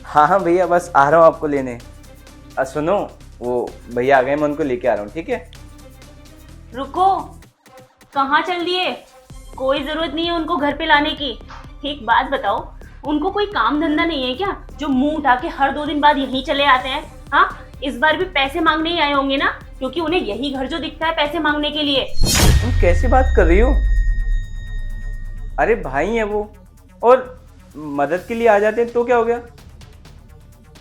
हाँ हाँ भैया, बस आ रहा हूँ आपको लेने। सुनो, वो भैया आ गए, मैं उनको लेके आ रहा हूँ, ठीक है? रुको, कहाँ चल दिए? कोई जरूरत नहीं है उनको घर पे लाने की। एक बात बताओ, उनको कोई काम धंधा नहीं है क्या जो मुंह उठा के हर 2 दिन बाद यहीं चले आते हैं? हाँ, इस बार भी पैसे मांगने ही आए होंगे ना, क्योंकि उन्हें यही घर जो दिखता है पैसे मांगने के लिए। तुम कैसी बात कर रही हो? अरे भाई है वो, और मदद के लिए आ जाते हैं तो क्या हो गया?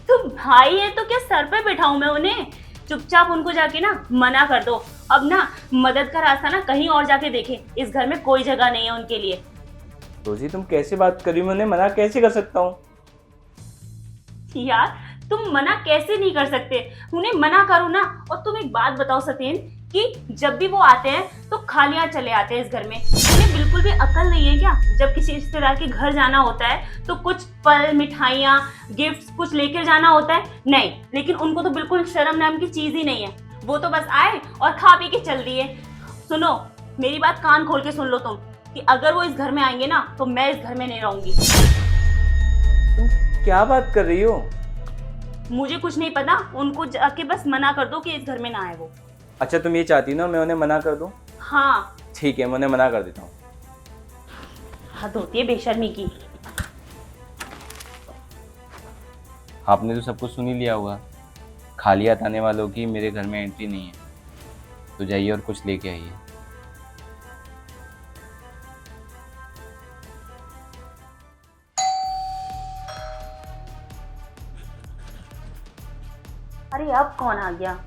तो भाई है तो क्या सर पे बिठाऊं मैं उन्हें? चुपचाप उनको जाके ना मना कर दो। अब ना मदद का रास्ता ना कहीं और जाके देखे, इस घर में कोई जगह नहीं है उनके लिए। रोजी तुम कैसे बात कर रही हो? मैं उन्हें मना कैसे कर सकता हूँ? यार, तुम मना कैसे नहीं कर सकते? उन्हें मना करो ना। और तुम एक बात बताओ सत्येन, कि जब भी वो आते हैं तो खाली हाथ चले आते हैं इस घर में। उन्हें बिल्कुल भी अकल नहीं है क्या? जब किसी रिश्तेदार के घर जाना होता है तो कुछ फल, मिठाइयाँ, गिफ्ट कुछ लेकर जाना होता है? नहीं, लेकिन उनको तो बिल्कुल शर्म नाम की चीज ही नहीं है। वो तो बस आए और खा पी के चल दिए। सुनो, मेरी बात कान खोल के सुन लो तुम, कि अगर वो इस घर में आएंगे ना तो मैं इस घर में नहीं रहूंगी। तुम क्या बात कर रही हो? मुझे कुछ नहीं पता, उनको जाके बस मना कर दो कि इस घर में ना आए वो। अच्छा, तुम ये चाहती हो ना मैं उन्हें मना कर दूँ? हाँ। ठीक है, मैं उन्हें मना कर देता हूँ। हद होती है बेशर्मी की। आपने तो सब कुछ सुन ही लिया होगा। खाली हाथ आने वालों की मेरे घर में एंट्री नहीं है। तो जाइए और कुछ लेके आइए। अरे अब कौन आ गया?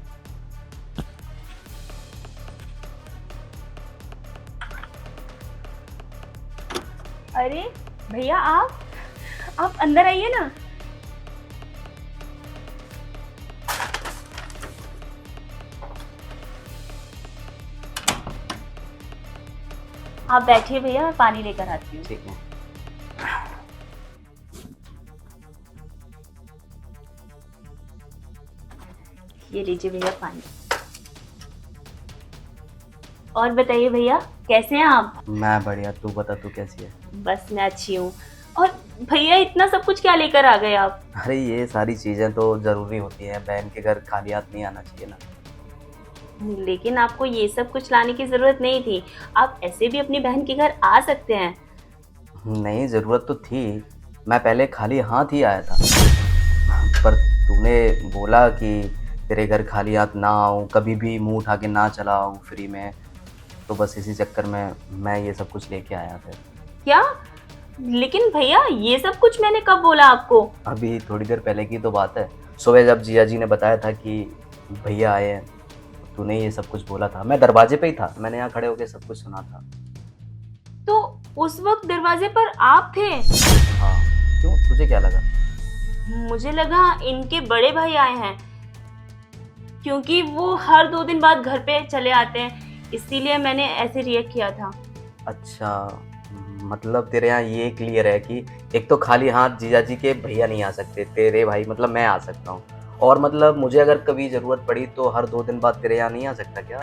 अरे भैया, आप अंदर आइए ना। आप बैठिए भैया, मैं पानी लेकर आती हूँ। ठीक है। ये लीजिए भैया पानी। और बताइए भैया, कैसे हैं आप? मैं बढ़िया, तू बता, तू कैसी है? बस मैं अच्छी हूँ। और भैया, इतना सब कुछ क्या लेकर आ गए आप? अरे ये सारी चीज़ें तो ज़रूरी होती हैं, बहन के घर खाली हाथ नहीं आना चाहिए ना। लेकिन आपको ये सब कुछ लाने की जरूरत नहीं थी। आप ऐसे भी अपनी बहन के घर आ सकते हैं। नहीं, ज़रूरत तो थी। मैं पहले खाली हाथ ही आया था, पर तूने बोला कि तेरे घर खाली हाथ ना आऊँ, कभी भी मुंह उठा के ना चला आऊँ फ्री में। तो बस इसी चक्कर में मैं ये सब कुछ लेके आया फिर। क्या? लेकिन भैया, ये सब कुछ मैंने कब बोला आपको? अभी थोड़ी देर पहले की तो बात है। सुबह जब जिया जी ने बताया था कि भैया आए हैं, तूने ये सब कुछ बोला था। मैं दरवाजे पे ही था, मैंने यहाँ खड़े होकर सब कुछ सुना था। तो उस वक्त दरवाजे पर आप थे? हाँ, क्यों, तुझे क्या लगा? मुझे लगा इनके बड़े भाई आए हैं, क्योंकि वो हर 2 दिन बाद घर पे चले आते हैं, इसीलिए मैंने ऐसे रिएक्ट किया था। अच्छा, मतलब तेरे यहाँ ये क्लियर है कि एक तो खाली हाथ जीजा जी के भैया नहीं आ सकते, तेरे भाई मतलब मैं आ सकता हूँ। और मतलब मुझे अगर कभी ज़रूरत पड़ी तो हर 2 दिन बाद तेरे यहाँ नहीं आ सकता क्या?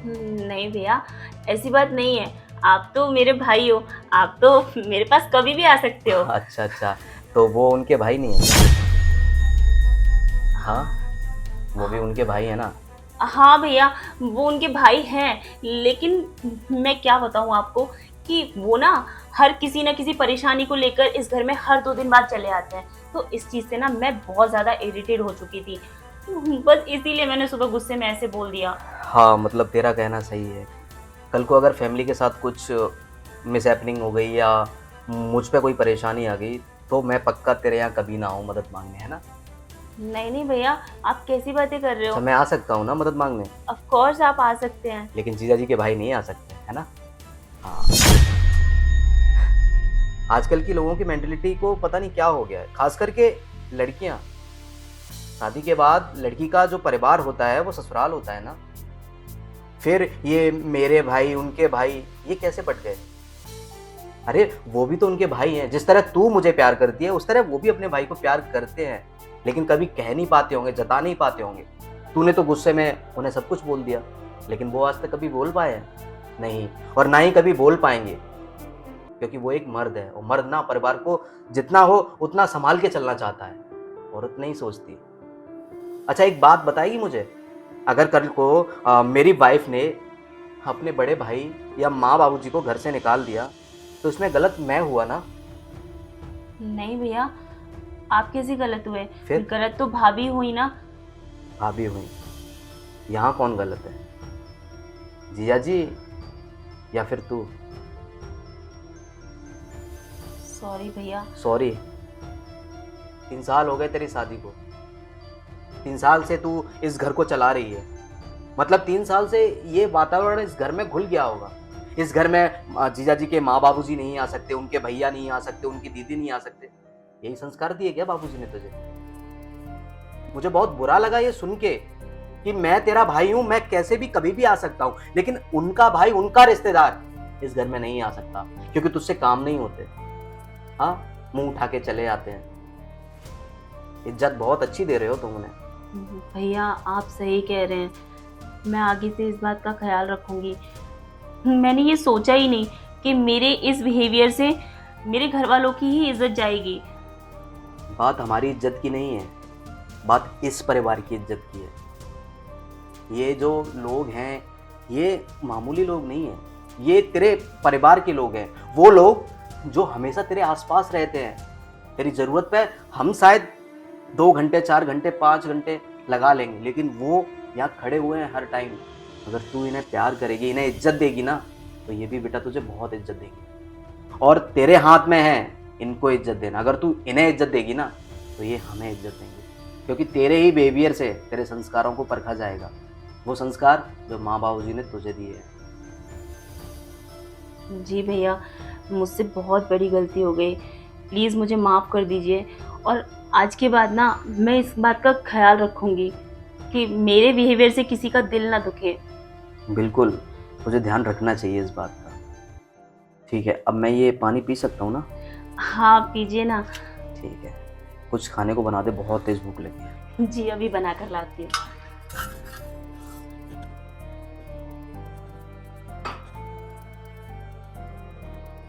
नहीं भैया, ऐसी बात नहीं है। आप तो मेरे भाई हो, आप तो मेरे पास कभी भी आ सकते हो। अच्छा अच्छा, तो वो उनके भाई नहीं है? हाँ, वो भी उनके भाई है ना? हाँ भैया, वो उनके भाई हैं, लेकिन मैं क्या बताऊँ आपको, कि वो ना हर किसी ना किसी परेशानी को लेकर इस घर में हर 2 दिन बाद चले आते हैं। तो इस चीज़ से ना मैं बहुत ज़्यादा इरिटेट हो चुकी थी। बस इसीलिए मैंने सुबह गुस्से में ऐसे बोल दिया। हाँ, मतलब तेरा कहना सही है। कल को अगर फैमिली के साथ कुछ मिसहैपनिंग हो गई या मुझ पे कोई परेशानी आ गई तो मैं पक्का तेरे यहाँ कभी ना आऊँ मदद मांगने, है ना? नहीं नहीं भैया, आप कैसी बातें कर रहे अच्छा, हो? मैं आ सकता हूँ ना मदद मांगने? ऑफ कोर्स आप आ सकते हैं। लेकिन जीजा जी के भाई नहीं आ सकते, है ना? हाँ। आजकल की लोगों की मेंटेलिटी को पता नहीं क्या हो गया है, खास करके लड़कियां। शादी के बाद लड़की का जो परिवार होता है वो ससुराल होता है ना। फिर ये मेरे भाई उनके भाई, ये कैसे पट गए? अरे वो भी तो उनके भाई हैं। जिस तरह तू मुझे प्यार करती है उस तरह वो भी अपने भाई को प्यार करते हैं, लेकिन कभी कह नहीं पाते होंगे, जता नहीं पाते होंगे। तूने तो गुस्से में उन्हें सब कुछ बोल दिया, लेकिन वो आज तक कभी बोल पाए हैं नहीं, और ना ही कभी बोल पाएंगे, क्योंकि वो एक मर्द है और मर्द ना परिवार को जितना हो उतना संभाल के चलना चाहता है, औरत नहीं सोचती। अच्छा एक बात बताएगी मुझे, अगर कल को मेरी वाइफ ने अपने बड़े भाई या माँ बाबूजी को घर से निकाल दिया तो इसमें गलत मैं हुआ ना? नहीं भैया, आप कैसे गलत हुए? फिर गलत तो भाभी हुई ना। भाभी हुई, यहाँ कौन गलत है, जिया जी या फिर तू? सॉरी भैया। सॉरी? 3 साल हो गए तेरी शादी को, 3 साल से तू इस घर को चला रही है, मतलब 3 साल से ये वातावरण इस घर में घुल गया होगा। इस घर में जीजा जी के माँ बाबूजी नहीं आ सकते, उनके भैया नहीं आ सकते, उनकी दीदी नहीं आ सकते। यही संस्कार दिए क्या बाबूजी ने तुझे? मुझे बहुत बुरा लगा ये सुन के कि मैं तेरा भाई हूं, मैं कैसे भी कभी भी आ सकता हूं, लेकिन उनका भाई, उनका रिश्तेदार इस घर में नहीं आ सकता क्योंकि तुझसे काम नहीं होते। हाँ, मुंह उठा के चले आते हैं। इज्जत बहुत अच्छी दे रहे हो तुम उन्हें। भैया आप सही कह रहे हैं, मैं आगे से इस बात का ख्याल रखूंगी। मैंने ये सोचा ही नहीं कि मेरे इस बिहेवियर से मेरे घर वालों की ही इज्जत जाएगी। बात हमारी इज्जत की नहीं है, बात इस परिवार की इज्जत की है। ये जो लोग हैं ये मामूली लोग नहीं हैं, ये तेरे परिवार के लोग हैं, वो लोग जो हमेशा तेरे आसपास रहते हैं। तेरी ज़रूरत पे हम शायद 2 घंटे, 4 घंटे, 5 घंटे लगा लेंगे, लेकिन वो यहाँ खड़े हुए हैं हर टाइम। अगर तू इन्हें प्यार करेगी, इन्हें इज्जत देगी ना, तो ये भी बेटा तुझे बहुत इज्जत देगी। और तेरे हाथ में है इनको इज्जत देना। अगर तू इन्हें इज्जत देगी ना तो ये हमें इज्जत देंगे, क्योंकि तेरे ही बिहेवियर से तेरे संस्कारों को परखा जाएगा, वो संस्कार जो माँ बाबूजी ने तुझे दिए हैं। जी भैया, मुझसे बहुत बड़ी गलती हो गई, प्लीज़ मुझे माफ़ कर दीजिए। और आज के बाद ना मैं इस बात का ख्याल रखूंगी कि मेरे बिहेवियर से किसी का दिल ना दुखे। बिल्कुल, तुझे ध्यान रखना चाहिए इस बात का। ठीक है, अब मैं ये पानी पी सकता हूँ ना? हाँ पीजिए ना। ठीक है, कुछ खाने को बना दे, बहुत तेज भूख लगी है। जी अभी बना कर लाती हूँ।